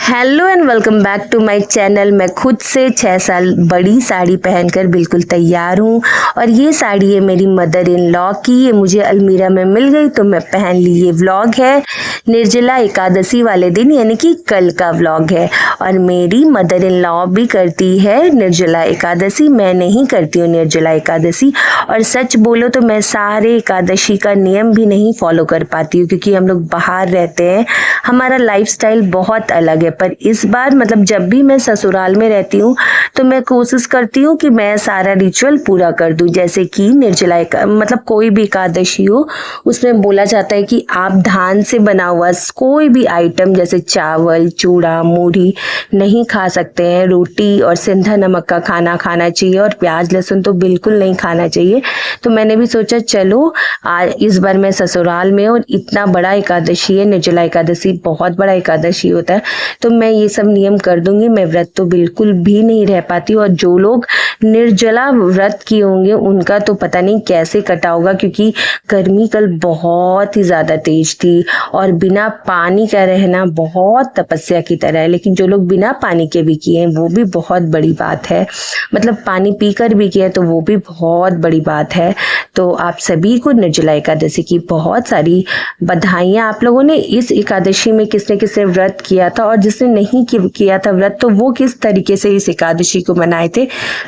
Hello and welcome back to my channel. मैं खुद से 6 साल बड़ी साड़ी पहनकर बिल्कुल तैयार हूँ और ये साड़ी है मेरी मदर इन लॉ की। ये मुझे अलमीरा में मिल गई तो मैं पहन ली। ये व्लॉग है निर्जला एकादशी वाले दिन, यानी कि कल का व्लॉग है। और मेरी मदर इन लॉ भी करती है निर्जला एकादशी, मैं नहीं करती हूँ निर्जला एकादशी। और सच बोलो तो मैं सारे एकादशी का नियम भी नहीं फॉलो कर पाती हूँ, क्योंकि हम लोग बाहर रहते हैं, हमारा लाइफस्टाइल बहुत अलग है। पर इस बार मतलब जब भी मैं ससुराल में रहती हूँ तो मैं कोशिश करती हूँ कि मैं सारा रिचुअल पूरा कर दूँ। जैसे कि निर्जला मतलब कोई भी एकादशी हो, उसमें बोला जाता है कि आप धान से बना हुआ कोई भी आइटम जैसे चावल, चूड़ा, मूढ़ी नहीं खा सकते हैं। रोटी और सिंधा नमक का खाना खाना चाहिए और प्याज लहसुन तो बिल्कुल नहीं खाना चाहिए। तो मैंने भी सोचा चलो आज इस बार मैं ससुराल में और इतना बड़ा एकादशी है, निर्जला एकादशी बहुत बड़ा एकादशी होता है, तो मैं ये सब नियम कर दूंगी। मैं व्रत तो बिल्कुल भी नहीं रह पाती। और जो लोग निर्जला व्रत किए होंगे उनका तो पता नहीं कैसे कटा होगा, क्योंकि गर्मी कल बहुत ही ज्यादा तेज थी और बिना पानी का रहना बहुत तपस्या की तरह है। लेकिन जो लोग बिना पानी के भी किए हैं वो भी बहुत बड़ी बात है, मतलब पानी पीकर भी किया तो वो भी बहुत बड़ी बात है। तो आप सभी को निर्जला एकादशी की बहुत सारी बधाइयाँ। आप लोगों ने इस एकादशी में किसने किसने व्रत किया था, और जिसने नहीं किया था व्रत तो वो किस तरीके से इस एकादशी को मनाए थे,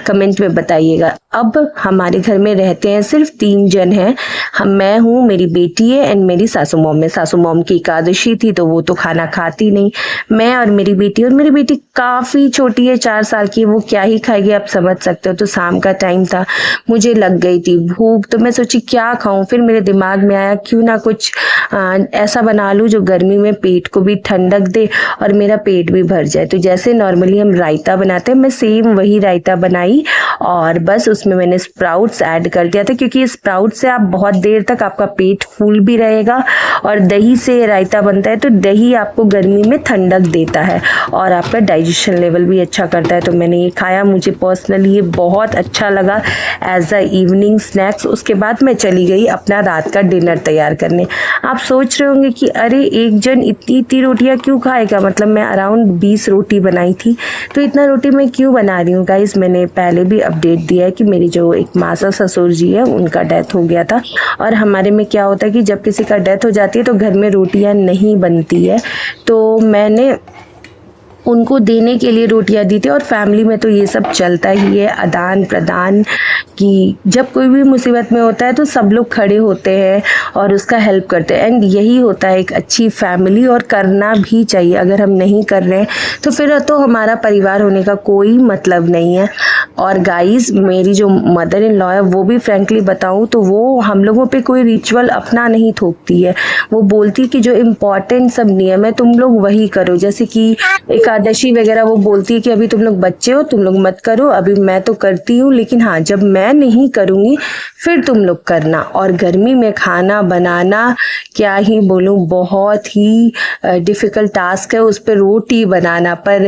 कमेंट में बताइएगा। अब हमारे घर में रहते हैं सिर्फ 3 जन हैं, मैं हूँ, मेरी बेटी है एंड मेरी सासू मॉम है। सासू मॉम की एकादशी थी तो वो तो खाना खाती नहीं, मैं और मेरी बेटी। और मेरी बेटी काफी छोटी है, 4 साल की, वो क्या ही खाएगी आप समझ सकते हो। तो शाम का टाइम था, मुझे लग गई थी भूख, तो मैं सोची क्या खाऊं। फिर मेरे दिमाग में आया क्यों ना कुछ ऐसा बना लूं जो गर्मी में पेट को भी ठंडक दे और मेरा पेट भी भर जाए। तो जैसे नॉर्मली हम रायता बनाते हैं, मैं सेम वही रायता बनाई और बस उसमें मैंने स्प्राउट्स ऐड कर दिया था, क्योंकि स्प्राउट से आप बहुत देर तक आपका पेट फूल भी रहेगा। और दही से रायता बनता है तो दही आपको गर्मी में ठंडक देता है और आपका डाइजेशन लेवल भी अच्छा करता है। तो मैंने ये खाया, मुझे पर्सनली ये बहुत अच्छा लगा एज अ इवनिंग स्नैक्स। उसके बाद मैं चली गई अपना रात का डिनर तैयार करने। आप सोच रहे होंगे कि अरे एक जन इतनी रोटियां क्यों खाएगा, मतलब मैं अराउंड 20 रोटी बनाई थी। तो इतना रोटी मैं क्यों बना रही हूँ गाइस, मैंने पहले भी अपडेट दिया है कि मेरी जो एक मासा ससुर जी है उनका डेथ हो गया था। और हमारे में क्या होता है कि जब किसी का डेथ हो जाती है तो घर में रोटियां नहीं बनती है, तो मैंने उनको देने के लिए रोटियां दी थी। और फैमिली में तो ये सब चलता ही है, आदान प्रदान कि जब कोई भी मुसीबत में होता है तो सब लोग खड़े होते हैं और उसका हेल्प करते हैं। एंड यही होता है एक अच्छी फैमिली, और करना भी चाहिए। अगर हम नहीं कर रहे हैं तो फिर तो हमारा परिवार होने का कोई मतलब नहीं है। और गाइस मेरी जो मदर इन लॉ है वो भी फ्रेंकली बताऊं तो वो हम लोगों पे कोई रिचुअल अपना नहीं थोपती है। वो बोलती कि जो इम्पोर्टेंट सब नियम है तुम लोग वही करो। जैसे कि एकादशी वगैरह वो बोलती है कि अभी तुम लोग बच्चे हो, तुम लोग मत करो, अभी मैं तो करती हूँ, लेकिन हाँ जब मैं नहीं करूँगी फिर तुम लोग करना। और गर्मी में खाना बनाना क्या ही बोलूँ, बहुत ही डिफ़िकल्ट टास्क है। उस पर रोटी बनाना, पर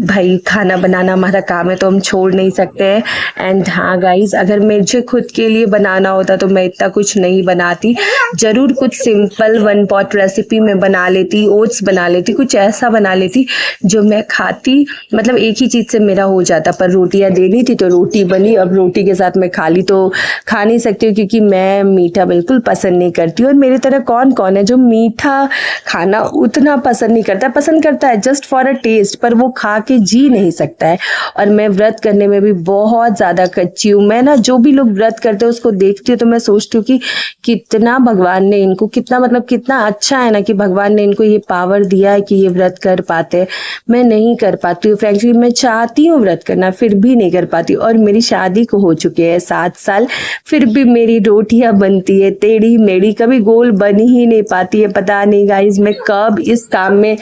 भाई खाना बनाना हमारा काम है तो हम छोड़ नहीं सकते हैं। एंड हाँ गाइज, अगर मुझे खुद के लिए बनाना होता तो मैं इतना कुछ नहीं बनाती, ज़रूर कुछ सिंपल 1 पॉट रेसिपी में बना लेती, ओट्स बना लेती, कुछ ऐसा बना लेती जो मैं खाती, मतलब एक ही चीज़ से मेरा हो जाता। पर रोटियां देनी थी तो रोटी बनी, अब रोटी के साथ मैं खा ली तो खा नहीं सकती हूँ, क्योंकि मैं मीठा बिल्कुल पसंद नहीं करती। और मेरी तरह कौन कौन है जो मीठा खाना उतना पसंद नहीं करता, पसंद करता है जस्ट फॉर अ टेस्ट, पर वो खा के जी नहीं सकता है। और मैं व्रत करने में भी बहुत ज़्यादा कच्ची हूँ। मैं ना जो भी लोग व्रत करते हैं उसको देखती हूँ तो मैं सोचती हूँ कि कितना भगवान ने इनको, कितना मतलब कितना अच्छा है ना कि भगवान ने इनको ये पावर दिया है कि ये व्रत कर पाते हैं। मैं नहीं कर पाती हूँ फ्रेंकली, मैं चाहती हूँ व्रत करना फिर भी नहीं कर पाती। और मेरी शादी को हो चुके हैं 7 साल, फिर भी मेरी रोटियां बनती है टेढ़ी मेढ़ी, कभी गोल बन ही नहीं पाती है। पता नहीं गाइज मैं कब इस काम में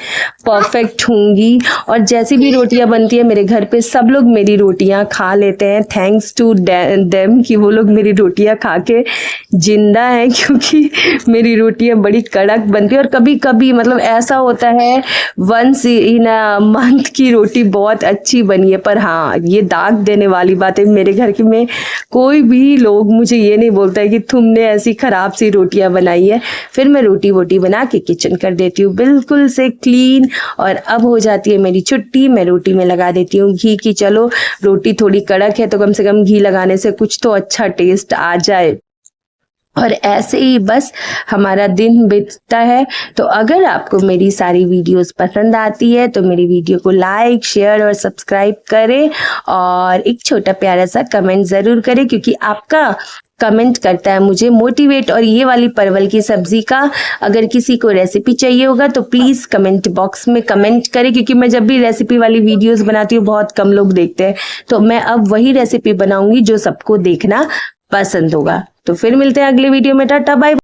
परफेक्ट होंगी। और जैसी भी रोटियां बनती है मेरे घर पे सब लोग मेरी रोटियां खा लेते हैं। थैंक्स टू देम कि वो लोग मेरी रोटियां खा के जिंदा है, क्योंकि मेरी रोटियां बड़ी कड़क बनती है। और कभी कभी मतलब ऐसा होता है वंस इन अ मंथ की रोटी बहुत अच्छी बनी है। पर हाँ, ये दाग देने वाली बात है, मेरे घर के में कोई भी लोग मुझे ये नहीं बोलता है कि तुमने ऐसी खराब सी रोटियां बनाई है। फिर मैं रोटी वोटी बना के किचन कर देती हूँ बिल्कुल से क्लीन। और अब हो जाती है मेरी छुट्टी। मैं रोटी में लगा देती हूँ घी, कि चलो रोटी थोड़ी कड़क है तो कम से कम घी लगाने से कुछ तो अच्छा टेस्ट आ जाए। और ऐसे ही बस हमारा दिन बीतता है। तो अगर आपको मेरी सारी वीडियोस पसंद आती है तो मेरी वीडियो को लाइक, शेयर और सब्सक्राइब करें, और एक छोटा प्यारा सा कमेंट ज़रूर करें, क्योंकि आपका कमेंट करता है मुझे मोटिवेट। और ये वाली परवल की सब्जी का अगर किसी को रेसिपी चाहिए होगा तो प्लीज़ कमेंट बॉक्स में कमेंट करें, क्योंकि मैं जब भी रेसिपी वाली वीडियोस बनाती हूँ बहुत कम लोग देखते हैं। तो मैं अब वही रेसिपी बनाऊंगी जो सबको देखना पसंद होगा। तो फिर मिलते हैं अगले वीडियो में। Tata bye.